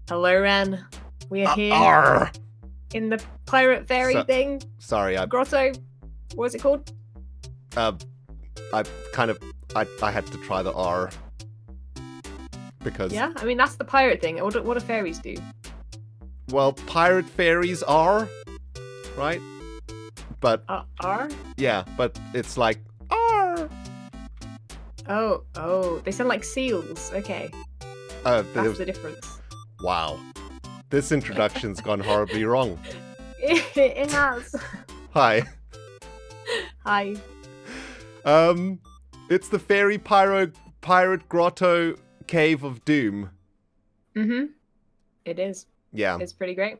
Hello, Ren. We are here Arr! in the pirate fairy thing. Sorry, Grotto. What is it called? I had to try the R because Yeah, I mean that's the pirate thing. What do fairies do? well, pirate fairies are right, but R? yeah, but it's like R. Oh, they sound like seals. Okay, that's the difference. Wow, this introduction's gone horribly wrong. It has. Hi. Hi. It's the fairy pirate grotto cave of doom. Mm-hmm. It is. Yeah. It's pretty great.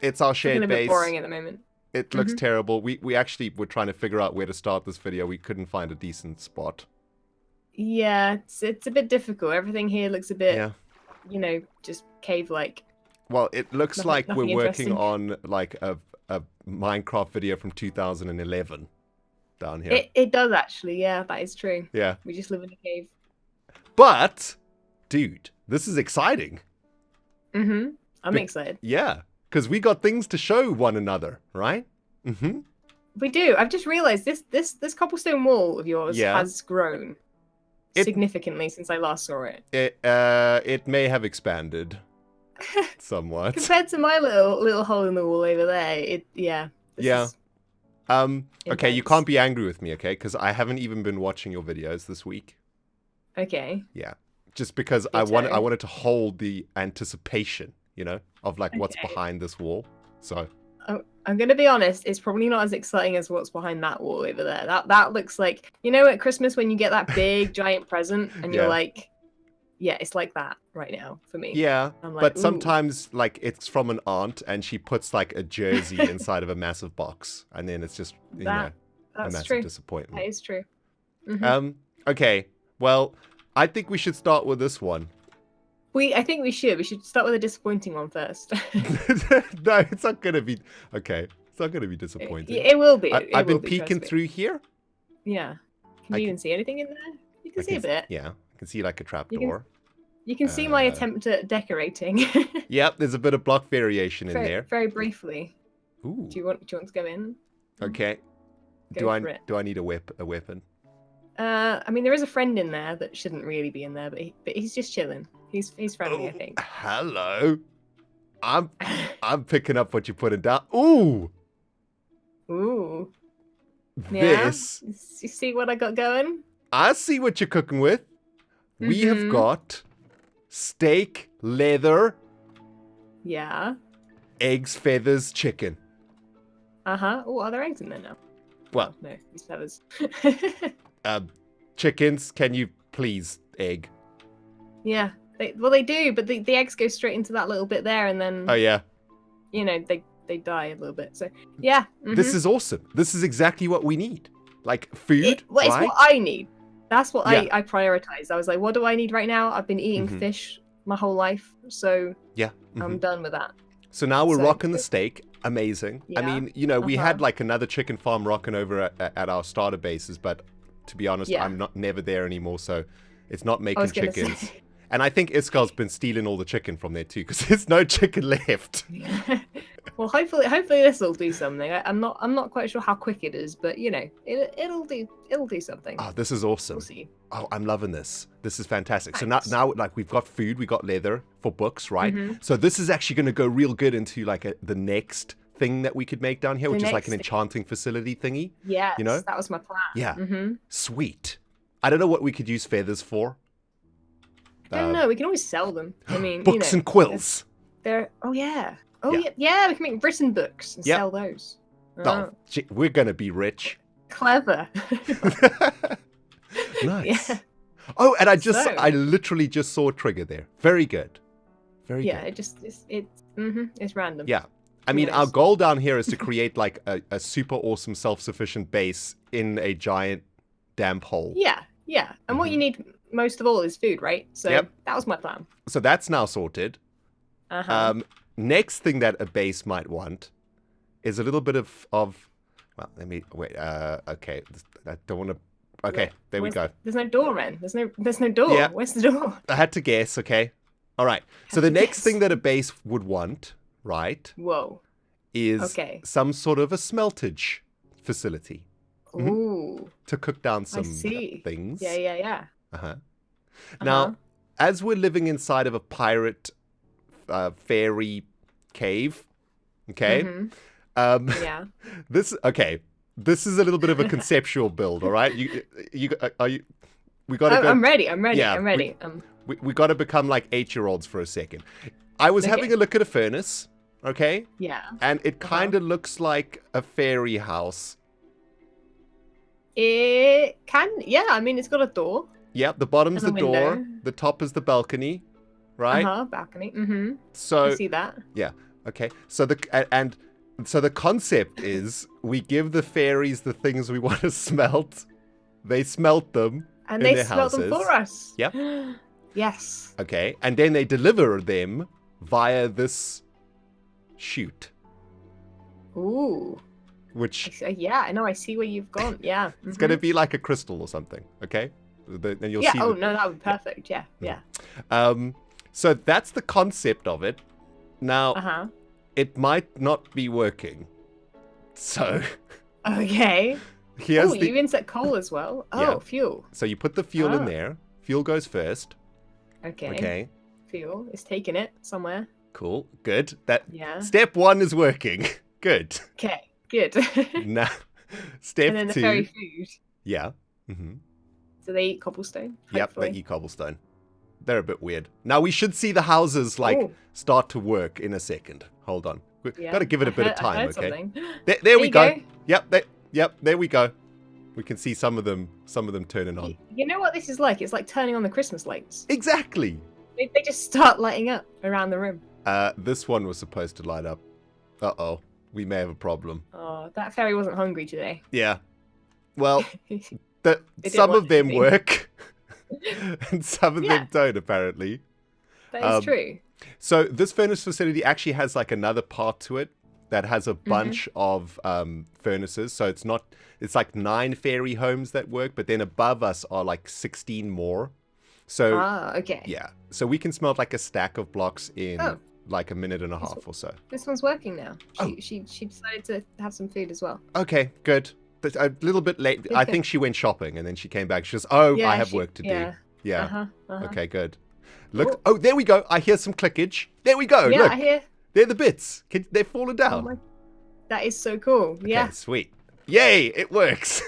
It's our shared It's a bit base. boring at the moment. It looks terrible. We actually were trying to figure out where to start this video. We couldn't find a decent spot. Yeah, it's a bit difficult. Everything here looks a bit, you know, just cave-like. Well, it looks like nothing we're working interesting. on like a Minecraft video from 2011 down here. It does actually, yeah, that is true. Yeah. We just live in a cave. But, dude, this is exciting. Mm-hmm. I'm excited. Yeah, because we got things to show one another, right? Mm-hmm. We do. I've just realised this cobblestone wall of yours has grown significantly since I last saw it. It may have expanded somewhat. Compared to my little hole in the wall over there, this is okay, you intense. can't be angry with me, okay? Because I haven't even been watching your videos this week. Okay. Yeah, just because I wanted to hold the anticipation, you know, of like what's behind this wall. So I'm gonna be honest, it's probably not as exciting as what's behind that wall over there. That looks like, you know, at Christmas when you get that big giant present and you're like, yeah, it's like that right now for me. Yeah, I'm like, but ooh. sometimes like it's from an aunt and she puts like a jersey inside of a massive box, and then it's just a massive disappointment. That is true. Mm-hmm. Okay, well, I think we should start with this one. I think we should. We should start with a disappointing one first. No, it's not gonna be okay. It's not gonna be disappointing. It will be. I've been peeking through here. Yeah. Can you even see anything in there? You can see a bit. Yeah, I can see like a trapdoor. You can see my attempt at decorating. Yep, there's a bit of block variation in there. Very briefly. Ooh. Do you want to go in? Okay. Do I need a weapon? I mean, there is a friend in there that shouldn't really be in there, but he's just chilling. He's friendly, I think. Hello. I'm picking up what you're putting down. Ooh. Ooh. This. Yeah? You see what I got going? I see what you're cooking with. We have got steak, leather. Yeah. Eggs, feathers, chicken. Uh-huh. Oh, are there eggs in there now? Well. Oh, no, these feathers. Chickens, can you please egg? Yeah. They do, but the eggs go straight into that little bit there, and then... Oh, yeah. You know, they die a little bit. So, yeah. This is awesome. This is exactly what we need. Like, food, It's what I need. That's what I prioritized. I was like, what do I need right now? I've been eating fish my whole life, so I'm done with that. So now we're rocking the steak. Amazing. Yeah. I mean, you know, we had like another chicken farm rocking over at our starter bases, but to be honest, I'm never there anymore, so it's not making chickens. And I think Iskal's been stealing all the chicken from there too, because there's no chicken left. Well, hopefully this will do something. I'm not quite sure how quick it is, but you know, it'll do something. Oh, this is awesome. We'll see. Oh, I'm loving this. This is fantastic. Thanks. So now like we've got food, we got leather for books, right? So this is actually going to go real good into like the next thing that we could make down here, which is like an enchanting facility thingy. Yeah, you know, that was my plan. Yeah, sweet. I don't know what we could use feathers for. I don't know. We can always sell them. I mean, books and quills. We can make written books and sell those. Oh, we're gonna be rich. Clever. Nice. Yeah. Oh, and I literally just saw a trigger there. Very good. Very good. Yeah, it's random. Yeah. I mean, our goal down here is to create like a super awesome self-sufficient base in a giant damp hole. Yeah. And what you need most of all is food, right? So that was my plan. So that's now sorted. Next thing that a base might want is a little bit of well, let me wait. Okay, I don't want to. Okay, there we go. There's no door, man. There's no door. Yeah. Where's the door? I had to guess. Okay, All right. So the next thing that a base would want, right? Whoa. Is some sort of a smeltage facility. Ooh. To cook down some things. Yeah. Now, as we're living inside of a pirate fairy cave, okay? This is a little bit of a conceptual build, all right? We got to go. I'm ready. Yeah, I'm ready. We got to become like 8-year-olds for a second. I was having a look at a furnace, okay? Yeah. And it kind of looks like a fairy house. It can, yeah. I mean, it's got a door. Yep, the bottom's the door. The top is the balcony, right? Balcony. Mm-hmm. So I see that. Yeah. Okay. So the concept is we give the fairies the things we want to smelt. They smelt them. And they smelt them for us. Yep. Yes. Okay. And then they deliver them via this chute. Ooh. Which... Yeah, I know. I see where you've gone. Yeah. It's going to be like a crystal or something. Okay. Then you'll see. Oh, no, that would be perfect. Yeah. So that's the concept of it. Now, it might not be working. So... Okay. You insert coal as well. Fuel. So you put the fuel in there. Fuel goes first. Okay. Fuel is taking it somewhere. Cool. Good. Step 1 is working. Good. Okay. Good. Now, step 2. And then the fairy food. Yeah. Mm-hmm. So they eat cobblestone? Yep, they eat cobblestone. They're a bit weird. Now, we should see the houses, start to work in a second. Hold on. We've got to give it a bit of time, okay? There we go. Yep, there we go. We can see some of them turning on. You know what this is like? It's like turning on the Christmas lights. Exactly. They just start lighting up around the room. This one was supposed to light up. Uh-oh. We may have a problem. Oh, that fairy wasn't hungry today. Yeah. Well, some of them work, and some of them don't, apparently. That is true. So this furnace facility actually has like another part to it that has a bunch of furnaces. So it's like 9 fairy homes that work, but then above us are like 16 more. So okay. Yeah. So we can smelt like a stack of blocks in like a minute and a half or so. This one's working now. She decided to have some food as well. Okay, good. But a little bit late. I think she went shopping and then she came back. She goes, I have work to do. Yeah. Okay, good. Look. Oh, there we go. I hear some clickage. There we go. Yeah, look. I hear. They're the bits. They've fallen down. That is so cool. Okay, sweet. Yay, it works.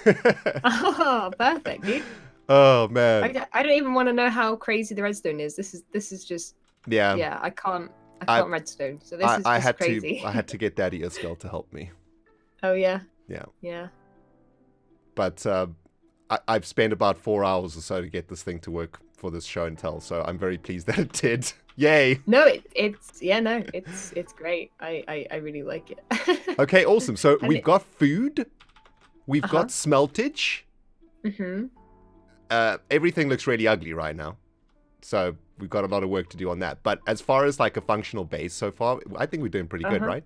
Oh, perfect, dude. Oh, man. I don't even want to know how crazy the redstone is. This is just... Yeah, I can't redstone. So this is just crazy. I had to get Daddy Iskel to help me. Oh, yeah? Yeah. But I've spent about 4 hours or so to get this thing to work for this show and tell, so I'm very pleased that it did. Yay! No, it's great. I really like it. Okay, awesome. So we've got food, we've got smeltage. Everything looks really ugly right now, so we've got a lot of work to do on that. But as far as like a functional base so far, I think we're doing pretty good, right?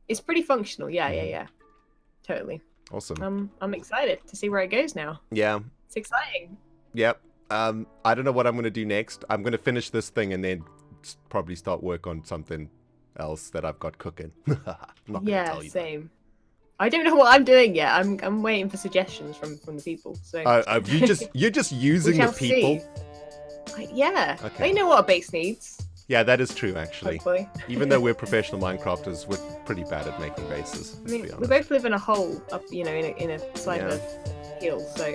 It's pretty functional. Yeah. Totally. Awesome. I'm excited to see where it goes now. Yeah. It's exciting. Yep. I don't know what I'm going to do next. I'm going to finish this thing and then probably start work on something else that I've got cooking. I'm not gonna tell you same. That. I don't know what I'm doing yet. I'm waiting for suggestions from the people. So you're just using the people. Yeah. Okay. They know what a base needs. Yeah, that is true, actually. Hopefully. Even though we're professional Minecrafters, we're pretty bad at making bases. I mean, we both live in a hole up, in a side of a hill, so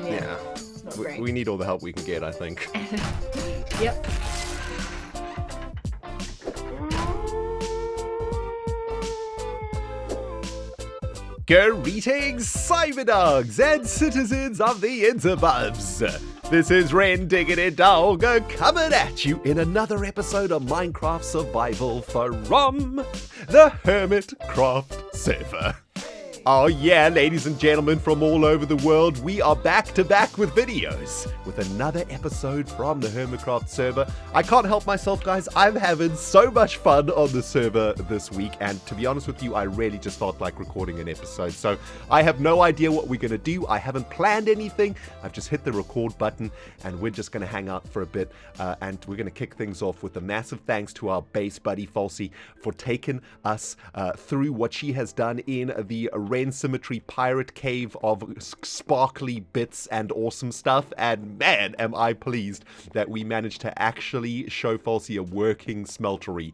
yeah. It's not great. We need all the help we can get, I think. Yep. Greetings, Cyberdogs and citizens of the interwebs. This is ReNDoG coming at you in another episode of Minecraft Survival from the Hermitcraft server. Oh yeah, ladies and gentlemen from all over the world, we are back to back with videos with another episode from the Hermitcraft server. I can't help myself, guys. I'm having so much fun on the server this week, and to be honest with you, I really just felt like recording an episode. So I have no idea what we're going to do. I haven't planned anything. I've just hit the record button, and we're just going to hang out for a bit, and we're going to kick things off with a massive thanks to our base buddy Falsey for taking us through what she has done in the Symmetry pirate cave of sparkly bits and awesome stuff. And man, am I pleased that we managed to actually show Falsey a working smeltery.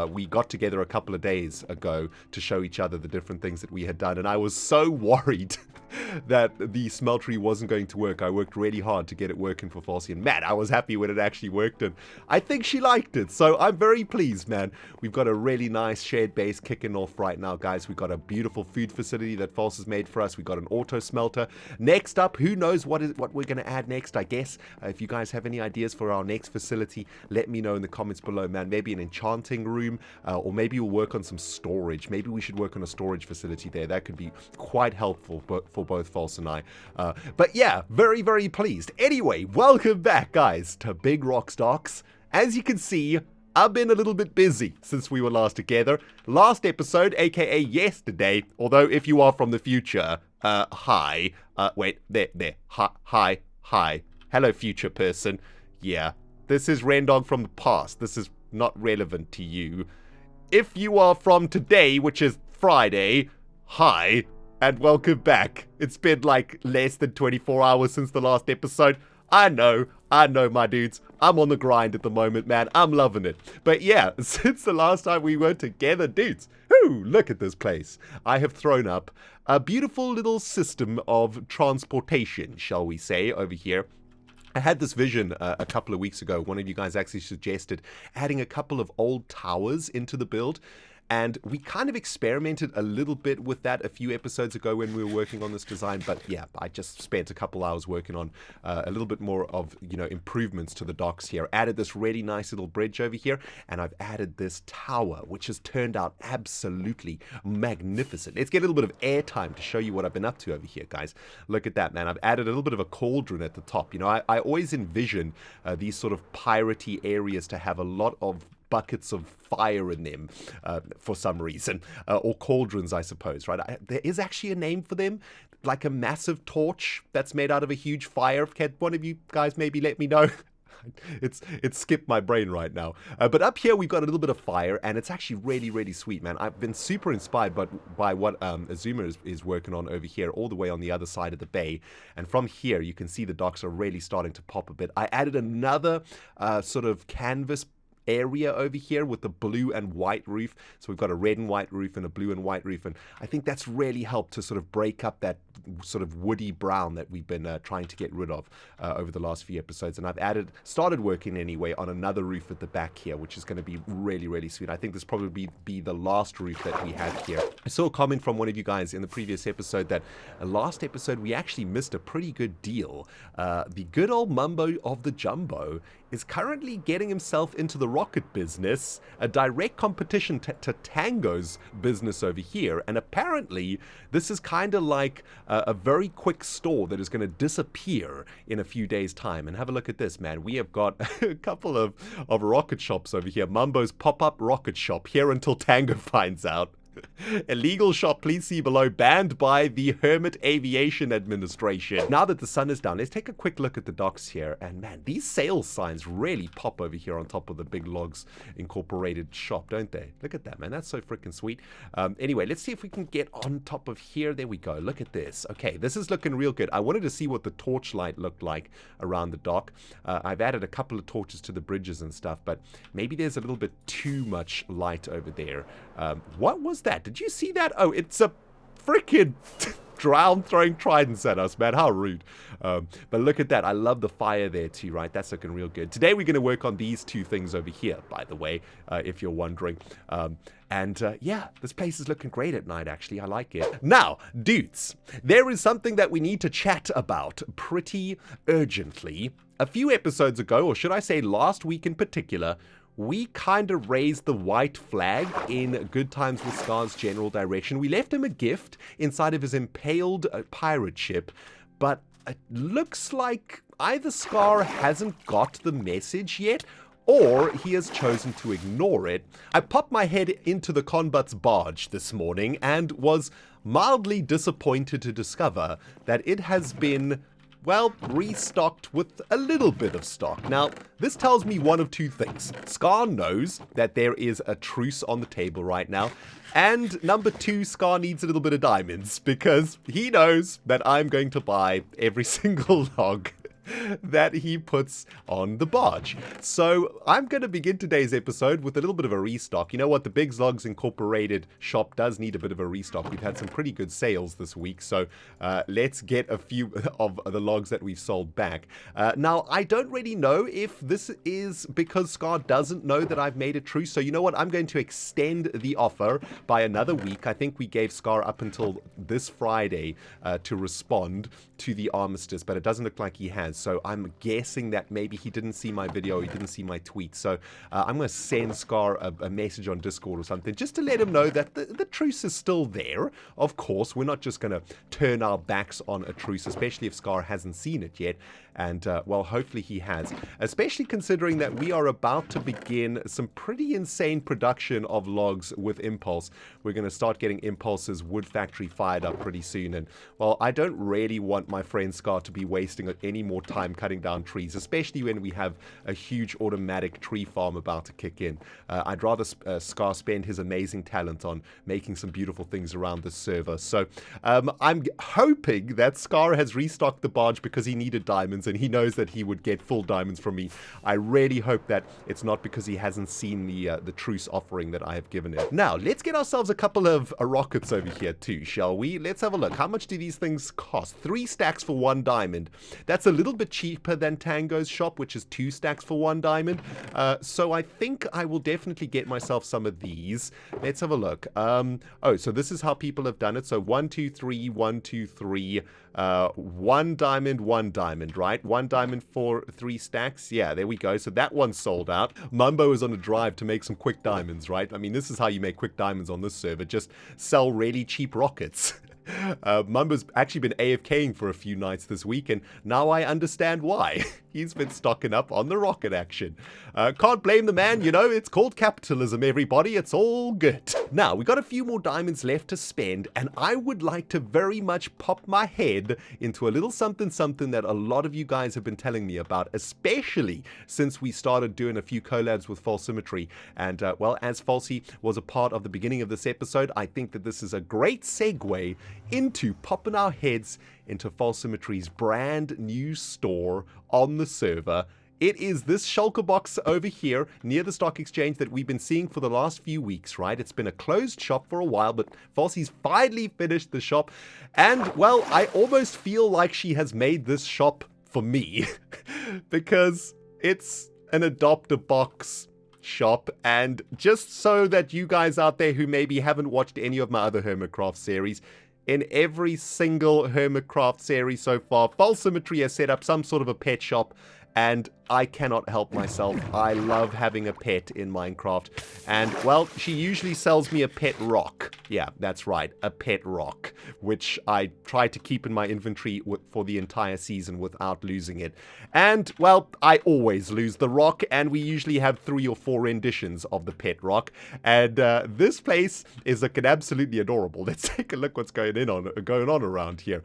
We got together a couple of days ago to show each other the different things that we had done, and I was so worried that the smeltery wasn't going to work. I worked really hard to get it working for Falsey, and man, I was happy when it actually worked, and I think she liked it, so I'm very pleased, man. We've got a really nice shared base kicking off right now, guys. We've got a beautiful food facility that False has made for us. We've got an auto smelter. Next up, who knows what we're going to add next, I guess. If you guys have any ideas for our next facility, let me know in the comments below, man. Maybe an enchanting room, or maybe we'll work on some storage. Maybe we should work on a storage facility there. That could be quite helpful for both False and I. But yeah, very, very pleased. Anyway, welcome back, guys, to Big Rocks Docks. As you can see, I've been a little bit busy since we were last together. Last episode, aka yesterday, although if you are from the future, hi. Wait, there. Hi. Hello, future person. Yeah, this is ReNDoG from the past. This is not relevant to you. If you are from today, which is Friday, hi. And welcome back. It's been like less than 24 hours since the last episode. I know, my dudes. I'm on the grind at the moment, man. I'm loving it. But yeah, since the last time we were together, dudes, look at this place. I have thrown up a beautiful little system of transportation, shall we say, over here. I had this vision a couple of weeks ago. One of you guys actually suggested adding a couple of old towers into the build. And we kind of experimented a little bit with that a few episodes ago when we were working on this design. But yeah, I just spent a couple hours working on a little bit more of, improvements to the docks here. Added this really nice little bridge over here. And I've added this tower, which has turned out absolutely magnificent. Let's get a little bit of airtime to show you what I've been up to over here, guys. Look at that, man. I've added a little bit of a cauldron at the top. I always envision these sort of piratey areas to have a lot of buckets of fire in them for some reason, or cauldrons, I suppose, right? There is actually a name for them, like a massive torch that's made out of a huge fire. Can one of you guys maybe let me know? It's skipped my brain right now. But up here we've got a little bit of fire, and it's actually really, really sweet, man. I've been super inspired by what Azuma is working on over here, all the way on the other side of the bay. And from here you can see the docks are really starting to pop a bit. I added another sort of canvas area over here with the blue and white roof. So we've got a red and white roof and a blue and white roof, and I think that's really helped to sort of break up that sort of woody brown that we've been trying to get rid of over the last few episodes. And I've started working anyway on another roof at the back here, which is going to be really, really sweet. I think this probably be the last roof that we have here. I saw a comment from one of you guys in the previous episode that last episode we actually missed a pretty good deal. The good old Mumbo of the Jumbo is currently getting himself into the rocket business, a direct competition to Tango's business over here. And apparently this is kind of like a very quick store that is going to disappear in a few days' time. And have a look at this, man. We have got a couple of rocket shops over here. Mumbo's pop-up rocket shop, here until Tango finds out. Illegal shop, please see below, banned by the Hermit Aviation Administration. Now that the sun is down, let's take a quick look at the docks here. And man, these sales signs really pop over here on top of the Big Logs Incorporated shop, don't they? Look at that, man. That's so freaking sweet. Anyway, let's see if we can get on top of here. There we go. Look at this. Okay, this is looking real good. I wanted to see what the torchlight looked like around the dock. I've added a couple of torches to the bridges and stuff, but maybe there's a little bit too much light over there. What was that? Did you see that? Oh, it's a freaking drown throwing tridents at us, man. How rude. But look at that. I love the fire there too, right? That's looking real good. Today we're going to work on these two things over here, by the way, if you're wondering. Yeah, this place is looking great at night, actually. I like it. Now, dudes, there is something that we need to chat about pretty urgently. A few episodes ago, or should I say last week in particular, we kind of raised the white flag in Good Times with Scar's general direction. We left him a gift inside of his impaled pirate ship, but it looks like either Scar hasn't got the message yet, or he has chosen to ignore it. I popped my head into the Conbut's barge this morning and was mildly disappointed to discover that it has been, well, restocked with a little bit of stock. Now, this tells me one of two things. Scar knows that there is a truce on the table right now, and number two, Scar needs a little bit of diamonds, because he knows that I'm going to buy every single log that he puts on the barge. So I'm going to begin today's episode with a little bit of a restock. You know what? The Biggs Logs Incorporated shop does need a bit of a restock. We've had some pretty good sales this week, so let's get a few of the logs that we've sold back. Now, I don't really know if this is because Scar doesn't know that I've made a truce, so you know what? I'm going to extend the offer by another week. I think we gave Scar up until this Friday to respond to the armistice, but it doesn't look like he has. So I'm guessing that maybe he didn't see my video, he didn't see my tweet. So I'm going to send Scar a message on Discord or something just to let him know that the truce is still there. Of course, we're not just going to turn our backs on a truce, especially if Scar hasn't seen it yet. And, well, hopefully he has. Especially considering that we are about to begin some pretty insane production of logs with Impulse. We're going to start getting Impulse's wood factory fired up pretty soon. And, well, I don't really want my friend Scar to be wasting any more time cutting down trees, especially when we have a huge automatic tree farm about to kick in. I'd rather Scar spend his amazing talent on making some beautiful things around the server. So I'm hoping that Scar has restocked the barge because he needed diamonds, and he knows that he would get full diamonds from me. I really hope that it's not because he hasn't seen the truce offering that I have given him. Now, let's get ourselves a couple of rockets over here too, shall we? Let's have a look. How much do these things cost? 3 stacks for 1 diamond. That's a little bit cheaper than Tango's shop, which is 2 stacks for 1 diamond. So I think I will definitely get myself some of these. Let's have a look. Oh, so this is how people have done it. So 1, 2, 3, 1, 2, 3. 1 diamond, 1 diamond, right? 1 diamond for 3 stacks. Yeah, there we go. So that one's sold out. Mumbo is on a drive to make some quick diamonds, right? I mean, this is how you make quick diamonds on this server. Just sell really cheap rockets. Mumbo's actually been AFKing for a few nights this week, and now I understand why. He's been stocking up on the rocket action. Can't blame the man, you know, it's called capitalism, everybody. It's all good. Now, we got a few more diamonds left to spend, and I would like to very much pop my head into a little something that a lot of you guys have been telling me about, especially since we started doing a few collabs with False Symmetry. And, well, as Falsey was a part of the beginning of this episode, I think that this is a great segue into popping our heads into False Symmetry's brand new store on the server. It is this shulker box over here near the stock exchange that we've been seeing for the last few weeks, right? It's been a closed shop for a while, but Falsey's finally finished the shop. And, well, I almost feel like she has made this shop for me because it's an adopt-a-box shop. And just so that you guys out there who maybe haven't watched any of my other Hermitcraft series, in every single Hermitcraft series so far, False Symmetry has set up some sort of a pet shop, and I cannot help myself. I love having a pet in Minecraft. And, well, she usually sells me a pet rock. Yeah, that's right, a pet rock, which I try to keep in my inventory for the entire season without losing it. And, well, I always lose the rock, and we usually have 3 or 4 renditions of the pet rock. And this place is looking absolutely adorable. Let's take a look what's going on around here.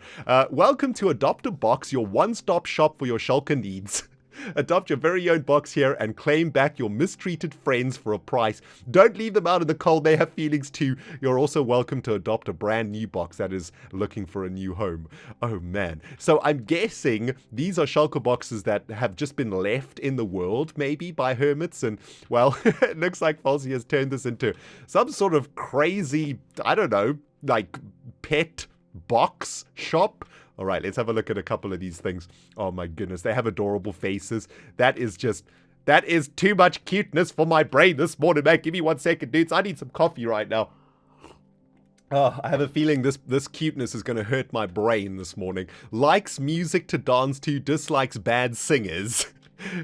Welcome to Adopt a Box, your one-stop shop for your shulker needs. Adopt your very own box here and claim back your mistreated friends for a price. Don't leave them out in the cold. They have feelings too. You're also welcome to adopt a brand new box that is looking for a new home. Oh, man. So I'm guessing these are shulker boxes that have just been left in the world, maybe, by hermits. And, well, it looks like Falsey has turned this into some sort of crazy, I don't know, like pet box shop. All right, let's have a look at a couple of these things. Oh my goodness, they have adorable faces. That is too much cuteness for my brain this morning, man. Give me 1 second, dudes. I need some coffee right now. Oh, I have a feeling this cuteness is going to hurt my brain this morning. Likes music to dance to, dislikes bad singers.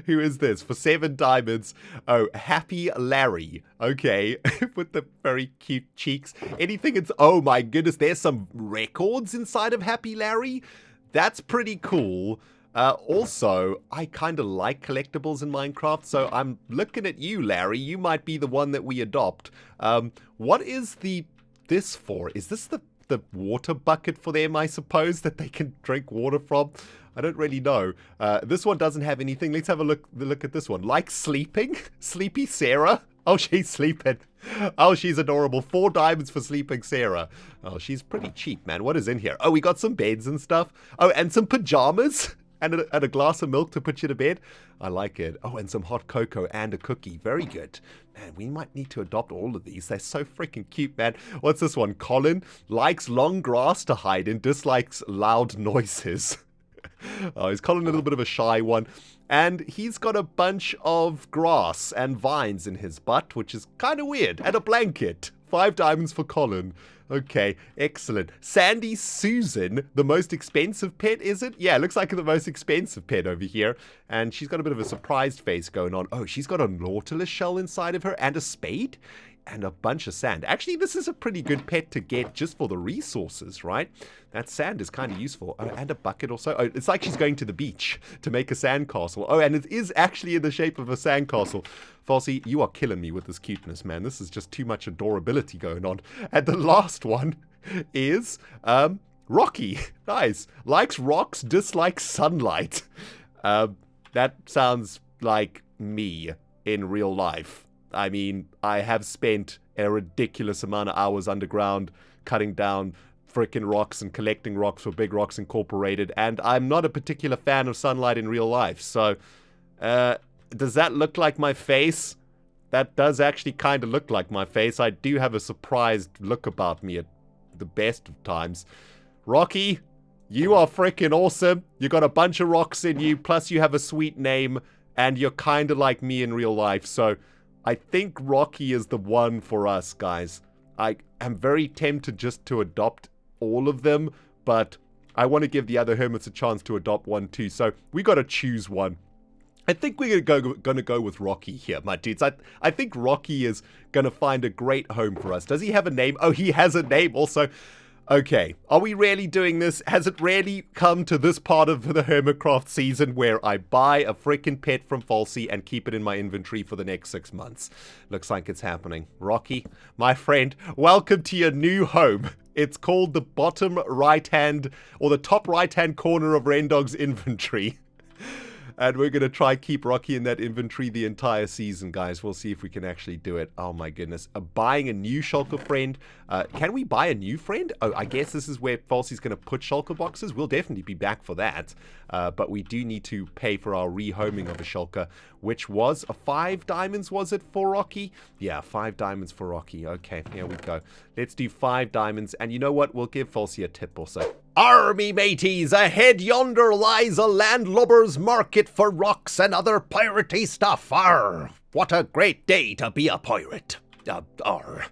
Who is this? For 7 diamonds. Oh, Happy Larry. Okay. With the very cute cheeks. Anything it's... Oh my goodness, there's some records inside of Happy Larry. That's pretty cool. Also, I kind of like collectibles in Minecraft, so I'm looking at you, Larry. You might be the one that we adopt. What is this for? Is this the water bucket for them, I suppose, that they can drink water from? I don't really know. This one doesn't have anything. Let's have a look at this one. Like sleeping? Sleepy Sarah? Oh, she's sleeping. Oh, she's adorable. 4 diamonds for sleeping Sarah. Oh, she's pretty cheap, man. What is in here? Oh, we got some beds and stuff. Oh, and some pajamas. And a glass of milk to put you to bed. I like it. Oh, and some hot cocoa and a cookie. Very good. Man, we might need to adopt all of these. They're so freaking cute, man. What's this one? Colin likes long grass to hide in, dislikes loud noises. Oh, he's Colin a little bit of a shy one. And he's got a bunch of grass and vines in his butt, which is kind of weird. And a blanket. 5 diamonds for Colin. Okay, excellent. Sandy Susan, the most expensive pet, is it? Yeah, looks like the most expensive pet over here. And she's got a bit of a surprised face going on. Oh, she's got a nautilus shell inside of her and a spade and a bunch of sand. Actually, this is a pretty good pet to get just for the resources, right? That sand is kind of useful. Oh, and a bucket also. Oh, it's like she's going to the beach to make a sandcastle. Oh, and it is actually in the shape of a sandcastle. Falsey, you are killing me with this cuteness, man. This is just too much adorability going on. And the last one is Rocky. Nice. Likes rocks, dislikes sunlight. That sounds like me in real life. I mean, I have spent a ridiculous amount of hours underground cutting down frickin' rocks and collecting rocks for Big Rocks Incorporated, and I'm not a particular fan of sunlight in real life. So, does that look like my face? That does actually kind of look like my face. I do have a surprised look about me at the best of times. Rocky, you are freaking awesome. You got a bunch of rocks in you, plus you have a sweet name, and you're kind of like me in real life. So, I think Rocky is the one for us, guys. I am very tempted just to adopt all of them, but I want to give the other hermits a chance to adopt one too. So we got to choose one. I think we're going to go with Rocky here, my dudes. I think Rocky is going to find a great home for us. Does he have a name? Oh, he has a name also. Okay, are we really doing this? Has it really come to this part of the Hermitcraft season where I buy a freaking pet from Falsey and keep it in my inventory for the next 6 months? Looks like it's happening. Rocky, my friend, welcome to your new home. It's called the bottom right-hand, or the top right-hand corner of ReNDoG's inventory. And we're going to try keep Rocky in that inventory the entire season, guys. We'll see if we can actually do it. Oh, my goodness. Buying a new shulker friend. Can we buy a new friend? Oh, I guess this is where Falsey's going to put shulker boxes. We'll definitely be back for that. But we do need to pay for our rehoming of a shulker, which was 5 diamonds, was it, for Rocky? Yeah, 5 diamonds for Rocky. Okay, here we go. Let's do 5 diamonds. And you know what? We'll give Falsey a tip also. Army mateys, ahead yonder lies a landlubber's market for rocks and other piratey stuff. Arr, what a great day to be a pirate. Arr.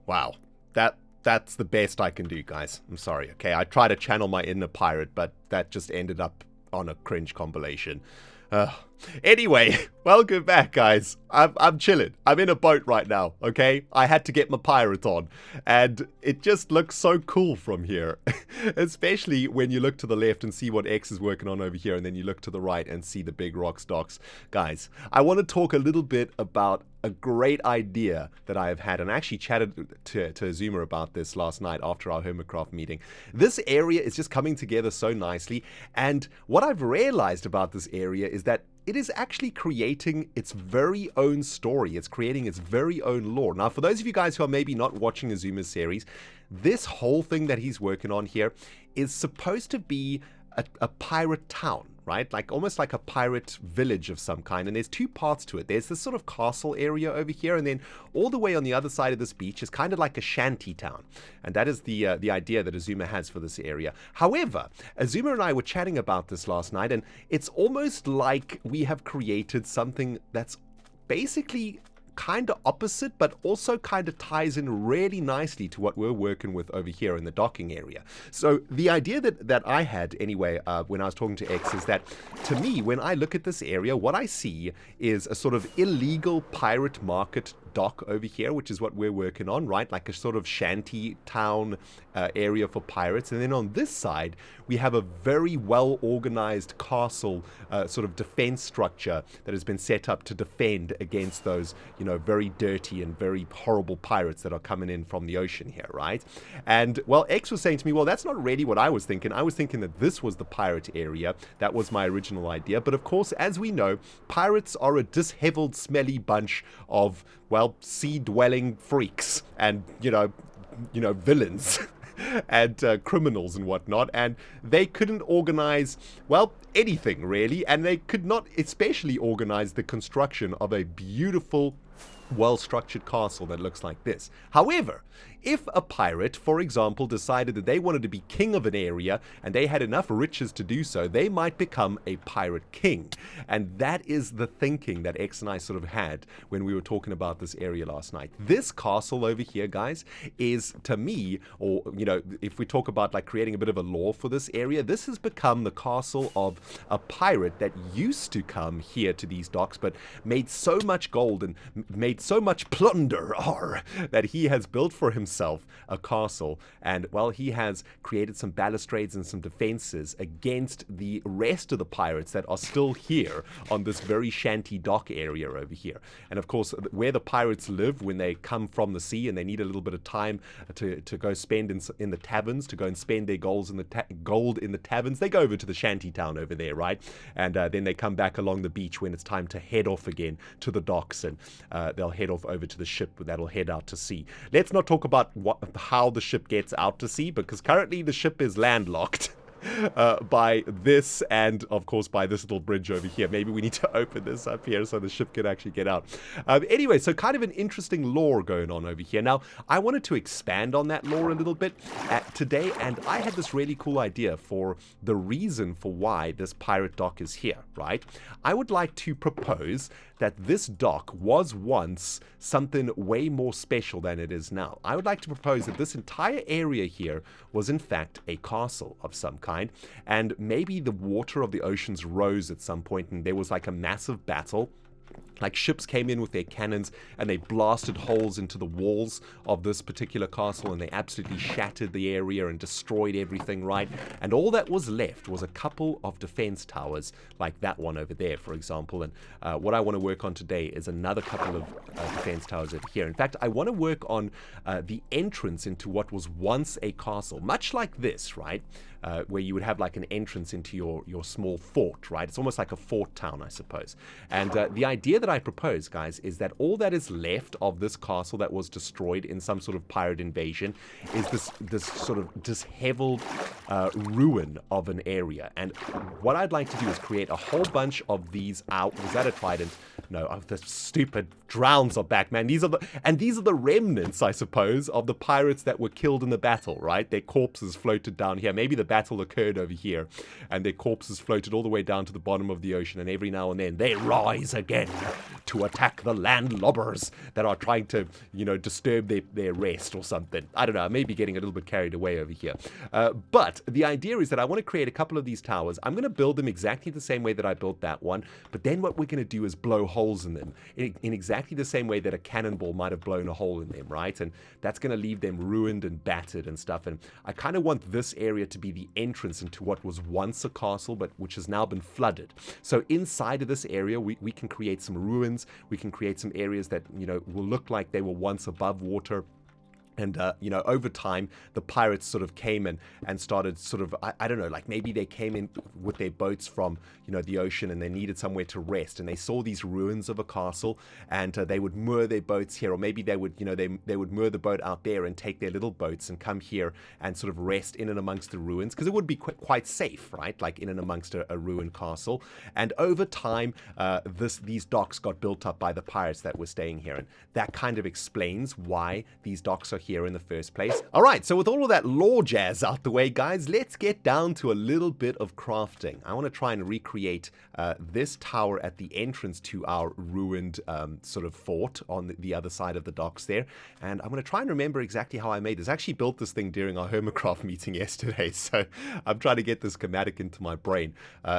Wow, that's the best I can do, guys. I'm sorry, okay? I try to channel my inner pirate, but that just ended up on a cringe compilation. Anyway, welcome back, guys. I'm chilling. I'm in a boat right now, okay? I had to get my pirate on, and it just looks so cool from here. Especially when you look to the left and see what X is working on over here, and then you look to the right and see the Big Rocks docks. Guys, I want to talk a little bit about a great idea that I have had, and I actually chatted to Azuma about this last night after our Hermitcraft meeting. This area is just coming together so nicely, and what I've realized about this area is that it is actually creating its very own story. It's creating its very own lore. Now, for those of you guys who are maybe not watching Azuma's series, this whole thing that he's working on here is supposed to be a pirate town, right? Like almost like a pirate village of some kind. And there's 2 parts to it. There's this sort of castle area over here, and then all the way on the other side of this beach is kind of like a shanty town. And that is the idea that Azuma has for this area. However, Azuma and I were chatting about this last night, and it's almost like we have created something that's basically kind of opposite, but also kind of ties in really nicely to what we're working with over here in the docking area. So the idea that I had anyway, when I was talking to X, is that to me, when I look at this area, what I see is a sort of illegal pirate market dock over here, which is what we're working on, right? Like a sort of shanty town area for pirates. And then on this side, we have a very well organized castle sort of defense structure that has been set up to defend against those, very dirty and very horrible pirates that are coming in from the ocean here, right? And well, X was saying to me, well, that's not really what I was thinking. I was thinking that this was the pirate area. That was my original idea. But of course, as we know, pirates are a disheveled, smelly bunch of, well, sea-dwelling freaks and, villains and criminals and whatnot, and they couldn't organize, well, anything really, and they could not especially organize the construction of a beautiful, well-structured castle that looks like this. However, if a pirate, for example, decided that they wanted to be king of an area and they had enough riches to do so, they might become a pirate king. And that is the thinking that X and I sort of had when we were talking about this area last night. This castle over here, guys, is to me, or, if we talk about like creating a bit of a lore for this area, this has become the castle of a pirate that used to come here to these docks, but made so much gold and made so much plunder that he has built for himself a castle, and well, he has created some balustrades and some defenses against the rest of the pirates that are still here on this very shanty dock area over here. And of course, where the pirates live when they come from the sea and they need a little bit of time to go spend in the taverns, to go and spend their gold in the taverns, they go over to the shanty town over there, right? And then they come back along the beach when it's time to head off again to the docks, and they'll head off over to the ship that'll head out to sea. Let's not talk about how the ship gets out to sea, because currently the ship is landlocked by this, and of course by this little bridge over here. Maybe we need to open this up here so the ship can actually get out. Anyway, so kind of an interesting lore going on over here. Now, I wanted to expand on that lore a little bit today, and I had this really cool idea for the reason for why this pirate dock is here, right? I would like to propose that this dock was once something way more special than it is now. I would like to propose that this entire area here was in fact a castle of some kind, and maybe the water of the oceans rose at some point and there was like a massive battle. Like ships came in with their cannons and they blasted holes into the walls of this particular castle, and they absolutely shattered the area and destroyed everything, right? And all that was left was a couple of defense towers like that one over there, for example. And what I want to work on today is another couple of defense towers over here. In fact, I want to work on the entrance into what was once a castle, much like this, right? Where you would have like an entrance into your small fort, right? It's almost like a fort town, I suppose. And the idea that I propose, guys, is that all that is left of this castle that was destroyed in some sort of pirate invasion is this sort of disheveled ruin of an area. And what I'd like to do is create a whole bunch of these out. Was that a trident? No, the stupid drowns are back, man. These are the remnants, I suppose, of the pirates that were killed in the battle, right? Their corpses floated down here. Maybe the battle occurred over here, and their corpses floated all the way down to the bottom of the ocean, and every now and then they rise again to attack the landlubbers that are trying to, disturb their rest or something. I don't know, I may be getting a little bit carried away over here. But the idea is that I want to create a couple of these towers. I'm going to build them exactly the same way that I built that one, but then what we're going to do is blow holes in them in exactly the same way that a cannonball might have blown a hole in them, right? And that's going to leave them ruined and battered and stuff. And I kind of want this area to be the entrance into what was once a castle, but which has now been flooded. So inside of this area, we can create some ruins. We can create some areas that, will look like they were once above water. And, over time, the pirates sort of came in and started sort of, I don't know, like maybe they came in with their boats from, the ocean, and they needed somewhere to rest. And they saw these ruins of a castle, and they would moor their boats here. Or maybe they would, they would moor the boat out there and take their little boats and come here and sort of rest in and amongst the ruins, because it would be quite safe, right? Like in and amongst a ruined castle. And over time, these docks got built up by the pirates that were staying here. And that kind of explains why these docks are here in the first place. All right, so with all of that lore jazz out the way, guys, let's get down to a little bit of crafting. I want to try and recreate this tower at the entrance to our ruined sort of fort on the other side of the docks there. And I'm going to try and remember exactly how I made this. I actually built this thing during our Hermitcraft meeting yesterday, so I'm trying to get this schematic into my brain.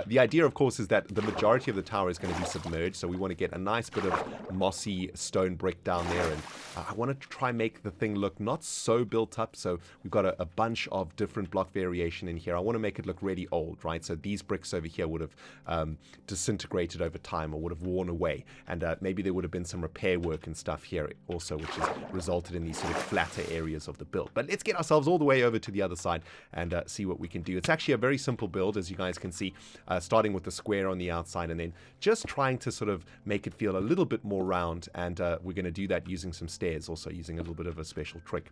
The idea, of course, is that the majority of the tower is going to be submerged, so we want to get a nice bit of mossy stone brick down there, and I want to try and make the thing look not so built up. So we've got a bunch of different block variation in here. I want to make it look really old, right? So these bricks over here would have disintegrated over time or would have worn away, and maybe there would have been some repair work and stuff here also, which has resulted in these sort of flatter areas of the build. But let's get ourselves all the way over to the other side and see what we can do. It's actually a very simple build, as you guys can see, starting with the square on the outside and then just trying to sort of make it feel a little bit more round, and we're going to do that using some stairs, also using a little bit of a special trick.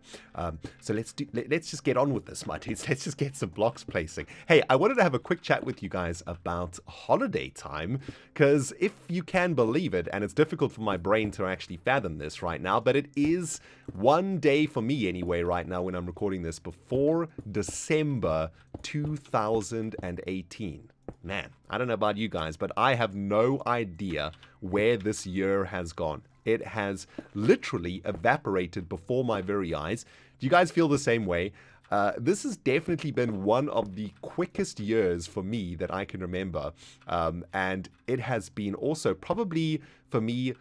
So let's just get on with this, my dudes. Let's just get some blocks placing. Hey, I wanted to have a quick chat with you guys about holiday time, because if you can believe it, and it's difficult for my brain to actually fathom this right now, but it is one day for me anyway right now when I'm recording this before December 2018. Man, I don't know about you guys, but I have no idea where this year has gone. It has literally evaporated before my very eyes. Do you guys feel the same way? This has definitely been one of the quickest years for me that I can remember. And it has been also probably, for me,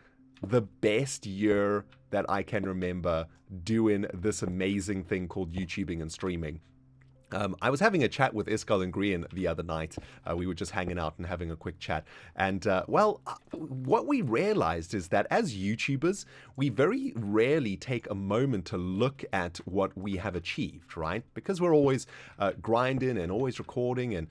the best year that I can remember doing this amazing thing called YouTubing and streaming. I was having a chat with Iskal and Grian the other night. We were just hanging out and having a quick chat. And, what we realized is that as YouTubers, we very rarely take a moment to look at what we have achieved, right? Because we're always grinding and always recording and,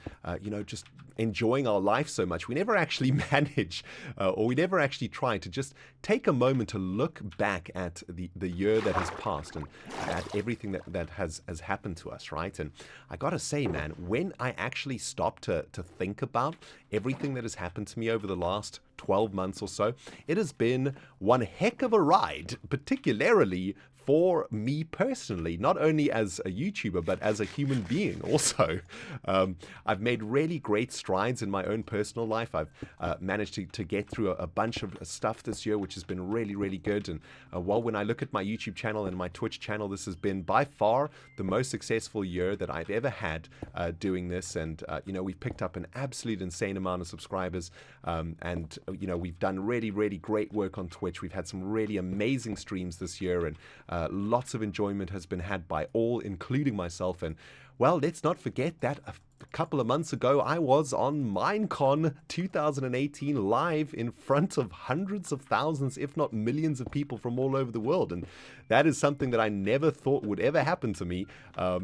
just enjoying our life so much. We never actually manage or we never actually try to just take a moment to look back at the year that has passed and at everything that has happened to us, right? And I gotta say, man, when I actually stop to think about everything that has happened to me over the last 12 months or so, it has been one heck of a ride, particularly for me personally, not only as a YouTuber, but as a human being also. I've made really great strides in my own personal life. I've managed to get through a bunch of stuff this year, which has been really, really good. And when I look at my YouTube channel and my Twitch channel, this has been by far the most successful year that I've ever had doing this. And, we've picked up an absolute insane amount of subscribers. And we've done really, really great work on Twitch. We've had some really amazing streams this year, and lots of enjoyment has been had by all, including myself. And, well, let's not forget that a couple of months ago, I was on Minecon 2018 live in front of hundreds of thousands, if not millions of people from all over the world. And that is something that I never thought would ever happen to me.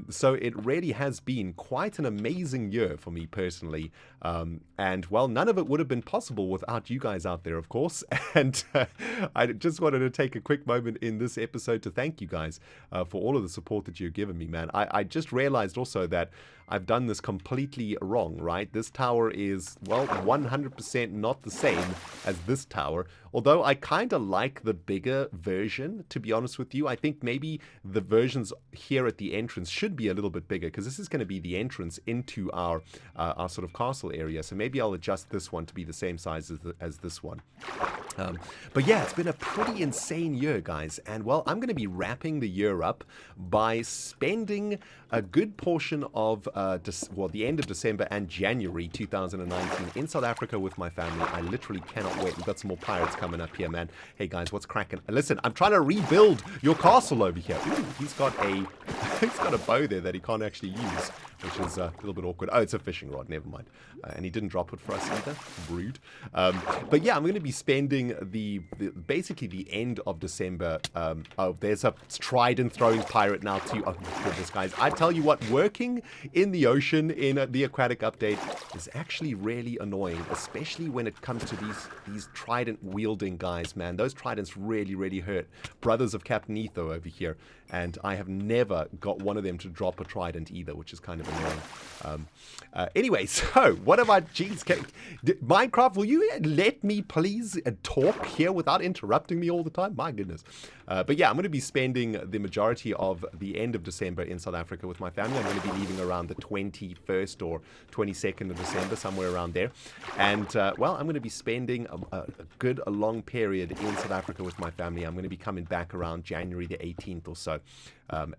So it really has been quite an amazing year for me personally. And, well, none of it would have been possible without you guys out there, of course. And I just wanted to take a quick moment in this episode to thank you guys for all of the support that you've given me, man. I just realized also that I've done this completely wrong, right? This tower is, well, 100% not the same as this tower. Although I kind of like the bigger version, to be honest with you. I think maybe the versions here at the entrance should be a little bit bigger, because this is going to be the entrance into our sort of castle area. So maybe I'll adjust this one to be the same size as this one. But yeah, it's been a pretty insane year, guys. And, well, I'm going to be wrapping the year up by spending a good portion of the end of December and January 2019 in South Africa with my family. I literally cannot wait. We've got some more pirates coming up here, man. Hey, guys, what's cracking? Listen, I'm trying to rebuild your castle over here. Ooh, he's got a bow there that he can't actually use, which is a little bit awkward. Oh, it's a fishing rod. Never mind. And he didn't drop it for us either. Rude. But yeah, I'm going to be spending basically the end of December. There's a trident throwing pirate now too. Oh my goodness, guys. I tell you what, working in the ocean in the Aquatic update is actually really annoying, especially when it comes to these trident-wielding guys, man. Those tridents really, really hurt. Brothers of Captain Etho over here, and I have never got one of them to drop a trident either, which is kind of annoying. Anyway, so what about... Jeez, Minecraft, will you let me please talk here without interrupting me all the time? My goodness. But yeah, I'm going to be spending the majority of the end of December in South Africa with my family. I'm going to be leaving around the 21st or 22nd of December, somewhere around there. And, well, I'm going to be spending a long period in South Africa with my family. I'm going to be coming back around January the 18th or so.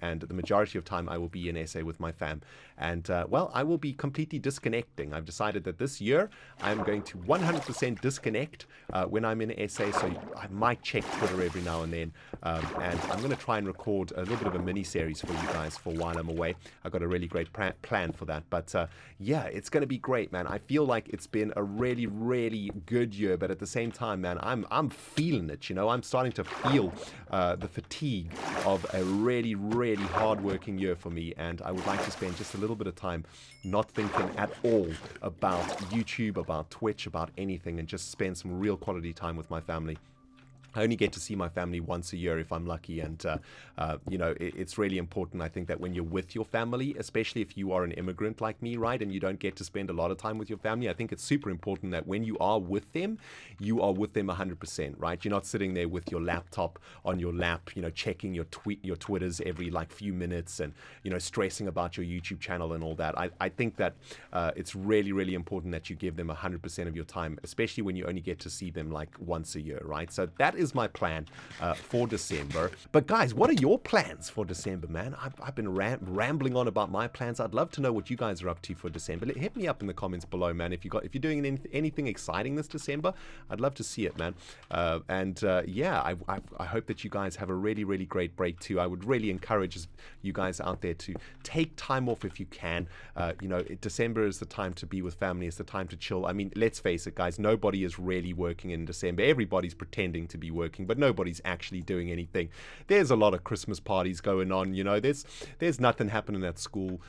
And the majority of time I will be in SA with my fam. And, well, I will be completely disconnecting. I've decided that this year I'm going to 100% disconnect when I'm in SA. So I might check Twitter every now and then. And I'm going to try and record a little bit of a mini-series for you guys for while I'm away. I've got a really great plan for that. But, yeah, it's going to be great, man. I feel like it's been a really, really good year. But at the same time, man, I'm feeling it, you know. I'm starting to feel the fatigue of a really, really hard-working year for me. And I would like to spend just a little bit of time not thinking at all about YouTube, about Twitch, about anything, and just spend some real quality time with my family. I only get to see my family once a year if I'm lucky, and you know, it's really important, I think, that when you're with your family, especially if you are an immigrant like me, right, and you don't get to spend a lot of time with your family, I think it's super important that when you are with them, you are with them 100%, right? You're not sitting there with your laptop on your lap, you know, checking your Twitters every like few minutes and, you know, stressing about your YouTube channel and all that. I think that it's really, really important that you give them 100% of your time, especially when you only get to see them like once a year, right? So that is my plan for December. But guys, what are your plans for December, man? I've been rambling on about my plans. I'd love to know what you guys are up to for December. Hit me up in the comments below, man. If you're doing anything exciting this December, I'd love to see it, man. Yeah, I hope that you guys have a really, really great break too. I would really encourage you guys out there to take time off if you can. You know, December is the time to be with family. It's the time to chill. I mean, let's face it, guys. Nobody is really working in December. Everybody's pretending to be working, but nobody's actually doing anything. There's a lot of Christmas parties going on, you know. There's nothing happening at school.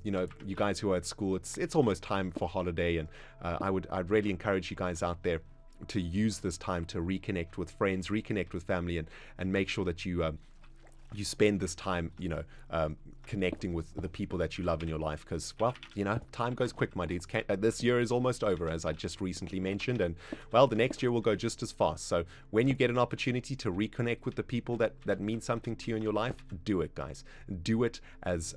You know, you guys who are at school, it's almost time for holiday, and I'd really encourage you guys out there to use this time to reconnect with friends, reconnect with family, and make sure that you spend this time, you know, connecting with the people that you love in your life, because, well, you know, time goes quick, my dudes. This year is almost over, as I just recently mentioned, and, well, the next year will go just as fast. So when you get an opportunity to reconnect with the people that mean something to you in your life, do it, guys. Do it as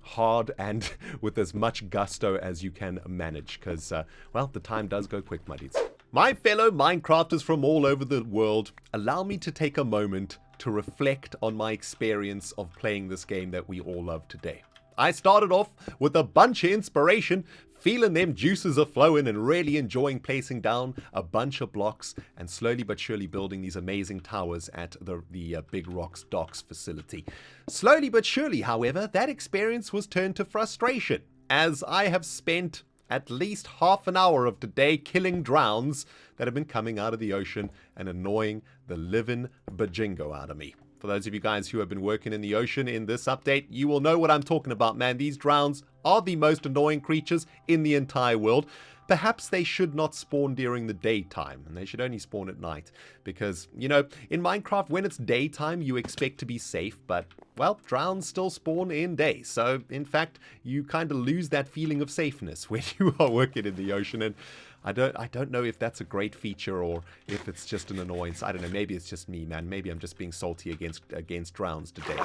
hard and with as much gusto as you can manage, because, well, the time does go quick, my dudes. My fellow Minecrafters from all over the world, allow me to take a moment to reflect on my experience of playing this game that we all love today. I started off with a bunch of inspiration, feeling them juices are flowing and really enjoying placing down a bunch of blocks and slowly but surely building these amazing towers at the Big Rocks Docks facility. Slowly but surely, however, that experience was turned to frustration, as I have spent at least half an hour of today killing drowns that have been coming out of the ocean and annoying the living bajingo out of me. For those of you guys who have been working in the ocean in this update, you will know what I'm talking about, man. These drowns are the most annoying creatures in the entire world. Perhaps they should not spawn during the daytime, and they should only spawn at night. Because, you know, in Minecraft, when it's daytime, you expect to be safe, but, well, drowns still spawn in day. So, in fact, you kind of lose that feeling of safeness when you are working in the ocean, and I don't know if that's a great feature or if it's just an annoyance. I don't know. Maybe it's just me, man. Maybe I'm just being salty against drowns today.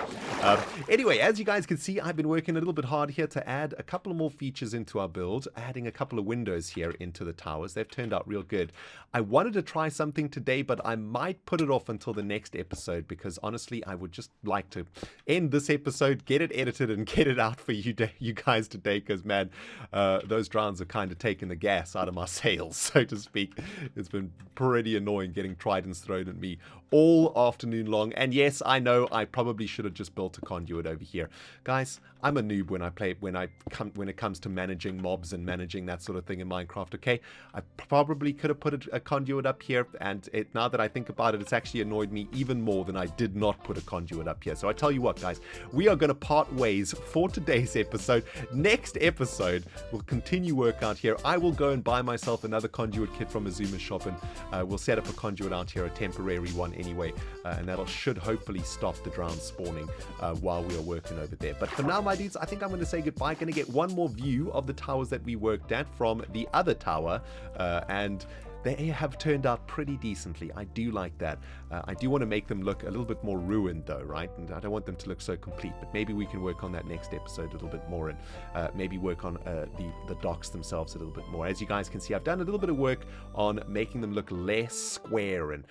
Anyway, as you guys can see, I've been working a little bit hard here to add a couple of more features into our build, adding a couple of windows here into the towers. They've turned out real good. I wanted to try something today, but I might put it off until the next episode, because honestly, I would just like to end this episode, get it edited, and get it out for you guys today, because, man, those drowns are kind of taking the gas out of my tails, so to speak. It's been pretty annoying getting tridents thrown at me all afternoon long. And yes, I know I probably should have just built a conduit over here. Guys, I'm a noob when it comes to managing mobs and managing that sort of thing in Minecraft, okay? I probably could have put a conduit up here, and now that I think about it, it's actually annoyed me even more than I did not put a conduit up here. So I tell you what, guys, we are going to part ways for today's episode. Next episode, we'll continue work out here. I will go and buy myself another conduit kit from Azuma's shop, and we'll set up a conduit out here, a temporary one anyway, and that should hopefully stop the drown spawning while we are working over there. But for now, my dudes, I think I'm going to say goodbye. Going to get one more view of the towers that we worked at from the other tower, and they have turned out pretty decently. I do like that. I do want to make them look a little bit more ruined though, right? And I don't want them to look so complete, but maybe we can work on that next episode a little bit more, and maybe work on the docks themselves a little bit more. As you guys can see, I've done a little bit of work on making them look less square, and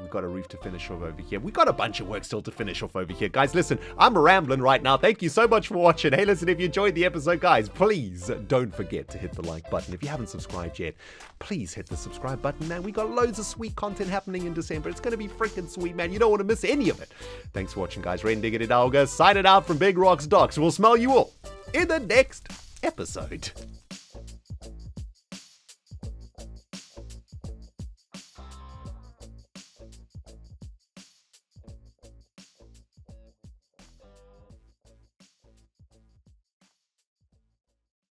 we've got a roof to finish off over here. We've got a bunch of work still to finish off over here. Guys, listen, I'm rambling right now. Thank you so much for watching. Hey, listen, if you enjoyed the episode, guys, please don't forget to hit the like button. If you haven't subscribed yet, please hit the subscribe button, man. We got loads of sweet content happening in December. It's going to be freaking sweet, man. You don't want to miss any of it. Thanks for watching, guys. ReNDoG and False signing out from Big Rocks Docks. We'll smell you all in the next episode.